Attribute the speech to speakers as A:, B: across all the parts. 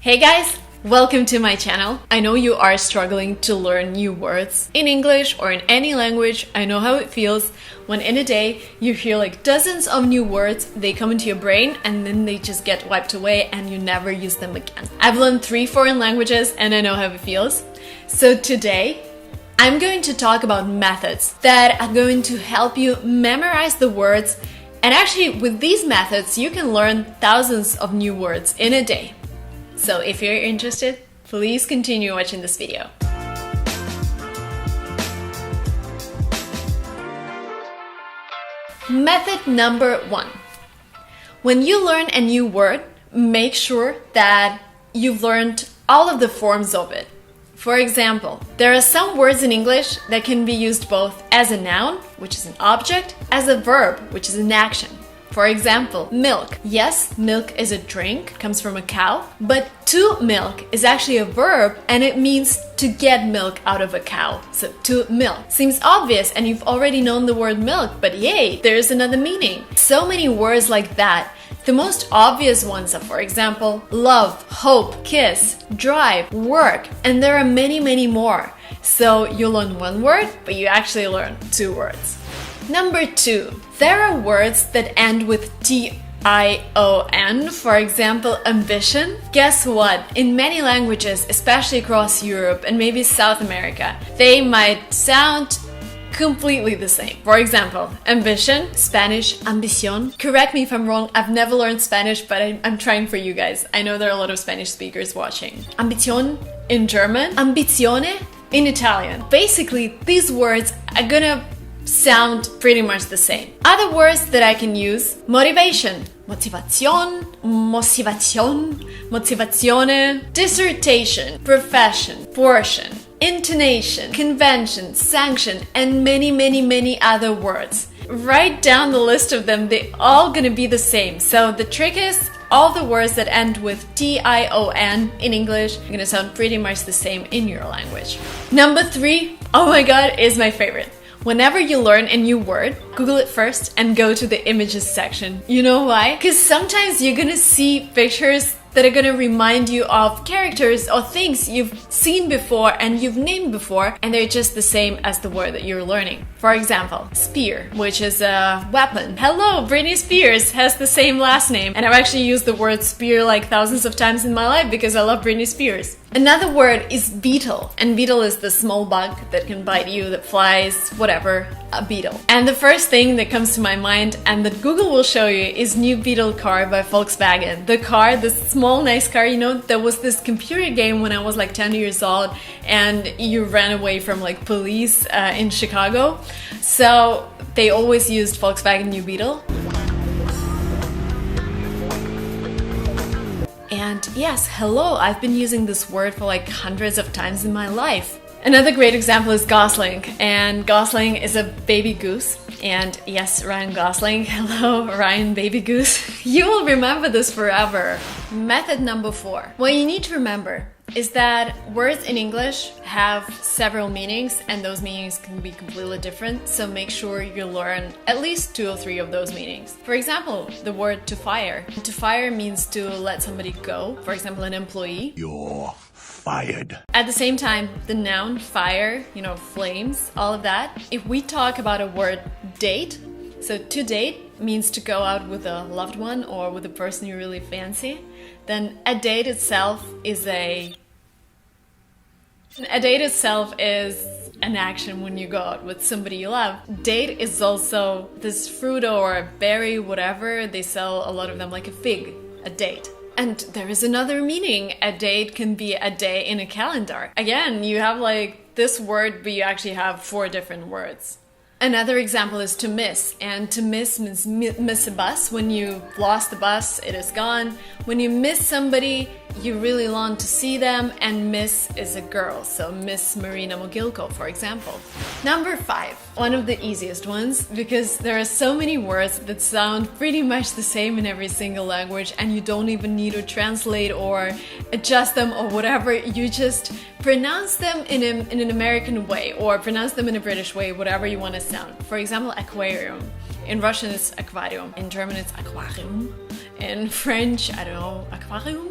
A: Hey guys, welcome to my channel. I know you are struggling to learn new words in English or in any language. I know how it feels when in a day you hear like dozens of new words, they come into your brain and then they just get wiped away and you never use them again. I've learned 3 foreign languages and I know how it feels. So today, I'm going to talk about methods that are going to help you memorize the words, and actually with these methods you can learn thousands of new words in a day. So if you're interested, please continue watching this video. Method number 1. When you learn a new word, make sure that you've learned all of the forms of it. For example, there are some words in English that can be used both as a noun, which is an object, as a verb, which is an action. For example, milk. Yes, milk is a drink, comes from a cow, but to milk is actually a verb and it means to get milk out of a cow. So to milk seems obvious and you've already known the word milk, but yay, there's another meaning. So many words like that. The most obvious ones are, for example, love, hope, kiss, drive, work, and there are many more. So you learn one word, but you actually learn 2 words. Number 2, there are words that end with T-I-O-N, for example, ambition. Guess what? In many languages, especially across Europe and maybe South America, they might sound completely the same. For example, ambition, Spanish, ambición. Correct me if I'm wrong, I've never learned Spanish, but I'm trying for you guys. I know there are a lot of Spanish speakers watching. Ambición in German, ambizione in Italian. Basically, these words are gonna sound pretty much the same. Other words that I can use: motivation, motivación, motivazione, dissertation, profession, portion, intonation, convention, sanction, and many other words. Write down the list of them, they're all gonna be the same. So the trick is, all the words that end with T-I-O-N in English are gonna sound pretty much the same in your language. Number 3, oh my god, is my favorite. Whenever you learn a new word, Google it first and go to the images section. You know why? Because sometimes you're gonna see pictures that are gonna remind you of characters or things you've seen before and you've named before, and they're just the same as the word that you're learning. For example, spear, which is a weapon. Hello, Britney Spears has the same last name, and I've actually used the word spear like thousands of times in my life because I love Britney Spears. Another word is beetle, and beetle is the small bug that can bite you, that flies, whatever, a beetle. And the first thing that comes to my mind, and that Google will show you, is New Beetle car by Volkswagen. The car, this small nice car, you know, there was this computer game when I was like 10 years old and you ran away from like police in Chicago. So they always used Volkswagen New Beetle. And yes, hello, I've been using this word for like hundreds of times in my life. Another great example is Gosling, and Gosling is a baby goose. And yes, Ryan Gosling, hello, Ryan baby goose. You will remember this forever. Method number 4. What you need to remember is that words in English have several meanings, and those meanings can be completely different, so make sure you learn at least 2 or 3 of those meanings. For example, the word to fire. To fire means to let somebody go, for example, an employee.
B: You're fired.
A: At the same time, the noun fire, you know, flames, all of that. If we talk about a word date, so to date means to go out with a loved one or with a person you really fancy, then a date itself is an action when you go out with somebody you love. Date is also this fruit or berry, whatever. They sell a lot of them, like a fig, a date. And there is another meaning. A date can be a day in a calendar. Again, you have like this word, but you actually have 4 different words. Another example is to miss, and to miss means miss a bus. When you lost the bus, it is gone. When you miss somebody, you really long to see them, and miss is a girl, so Miss Marina Mogilko, for example. Number 5, one of the easiest ones, because there are so many words that sound pretty much the same in every single language, and you don't even need to translate or adjust them or whatever. You just pronounce them in an American way or pronounce them in a British way, whatever you want to sound. For example, aquarium. In Russian it's aquarium. In German it's aquarium. In French, I don't know, aquarium?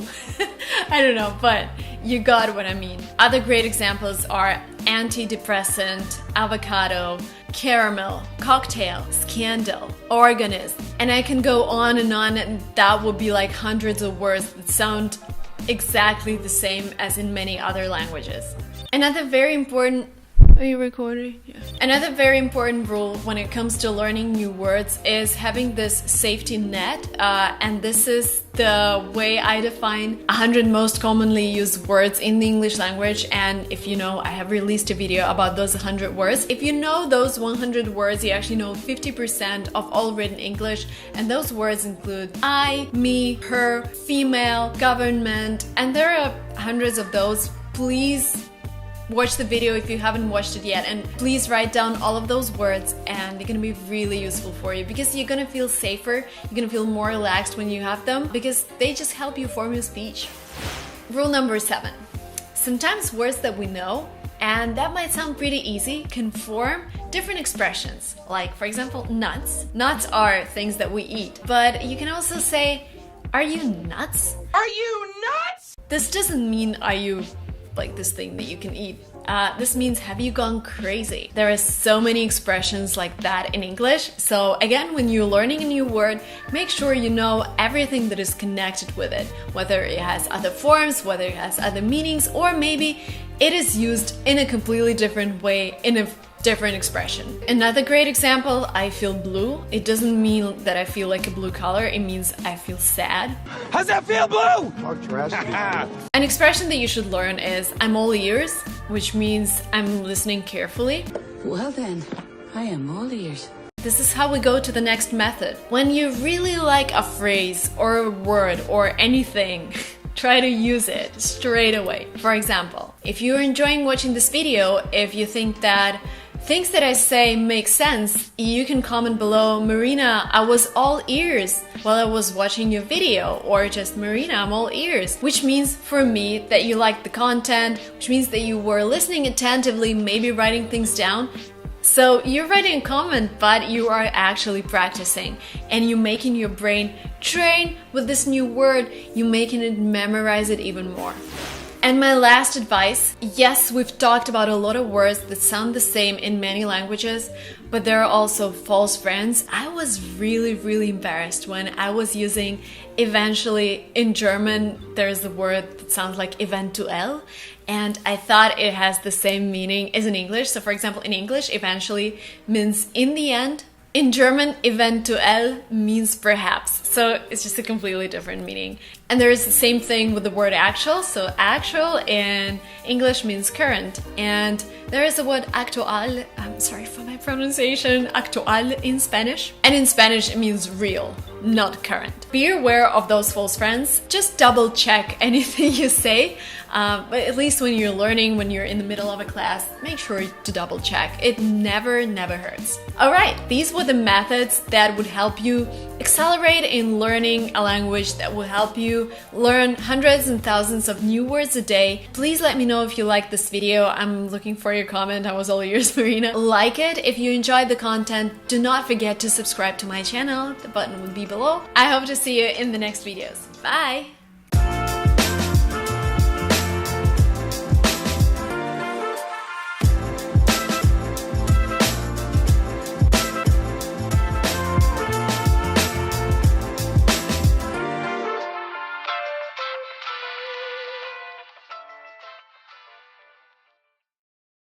A: I don't know, but you got what I mean. Other great examples are antidepressant, avocado, caramel, cocktail, scandal, organist. And I can go on, and that would be like hundreds of words that sound exactly the same as in many other languages. Another very important Are you recording? Yeah. Another very important rule when it comes to learning new words is having this safety net, and this is the way I define 100 most commonly used words in the English language. And if you know, I have released a video about those 100 words. If you know those 100 words, you actually know 50% of all written English, and those words include I, me, her, female, government, and there are hundreds of those. Please watch the video if you haven't watched it yet, and please write down all of those words, and they're gonna be really useful for you because you're gonna feel safer, you're gonna feel more relaxed when you have them because they just help you form your speech. Rule number 7. Sometimes words that we know, and that might sound pretty easy, can form different expressions. Like, for example, nuts. Nuts are things that we eat, but you can also say, are you nuts?
C: Are you nuts?
A: This doesn't mean are you like this thing that you can eat. This means have you gone crazy? There are so many expressions like that in English. So again, when you're learning a new word, make sure you know everything that is connected with it, whether it has other forms, whether it has other meanings, or maybe it is used in a completely different way in a different expression. Another great example, I feel blue. It doesn't mean that I feel like a blue color, it means I feel sad.
C: How's that feel, Blue?
A: An expression that you should learn is I'm all ears, which means I'm listening carefully.
D: Well then, I am all ears.
A: This is how we go to the next method. When you really like a phrase or a word or anything, try to use it straight away. For example, if you're enjoying watching this video, if you think that things that I say make sense, you can comment below, Marina, I was all ears while I was watching your video, or just Marina, I'm all ears, which means for me that you liked the content, which means that you were listening attentively, maybe writing things down. So you're writing a comment, but you are actually practicing, and you're making your brain train with this new word, you're making it memorize it even more. And my last advice, yes, we've talked about a lot of words that sound the same in many languages, but there are also false friends. I was really embarrassed when I was using eventually in German, there's a word that sounds like eventuell, and I thought it has the same meaning as in English. So for example, in English, eventually means in the end. In German, eventuell means perhaps, so it's just a completely different meaning. And there is the same thing with the word actual, so actual in English means current, and there is the word actual, I'm sorry for my pronunciation, actual in Spanish, and in Spanish it means real, not current. Be aware of those false friends, just double check anything you say, but at least when you're learning, when you're in the middle of a class, make sure to double check. It never hurts. Alright, these were the methods that would help you accelerate in learning a language, that will help you learn hundreds and thousands of new words a day. Please let me know if you liked this video. I'm looking for your comment. I was all ears, Marina. Like it if you enjoyed the content. Do not forget to subscribe to my channel. The button will be below. I hope to see you in the next videos. Bye!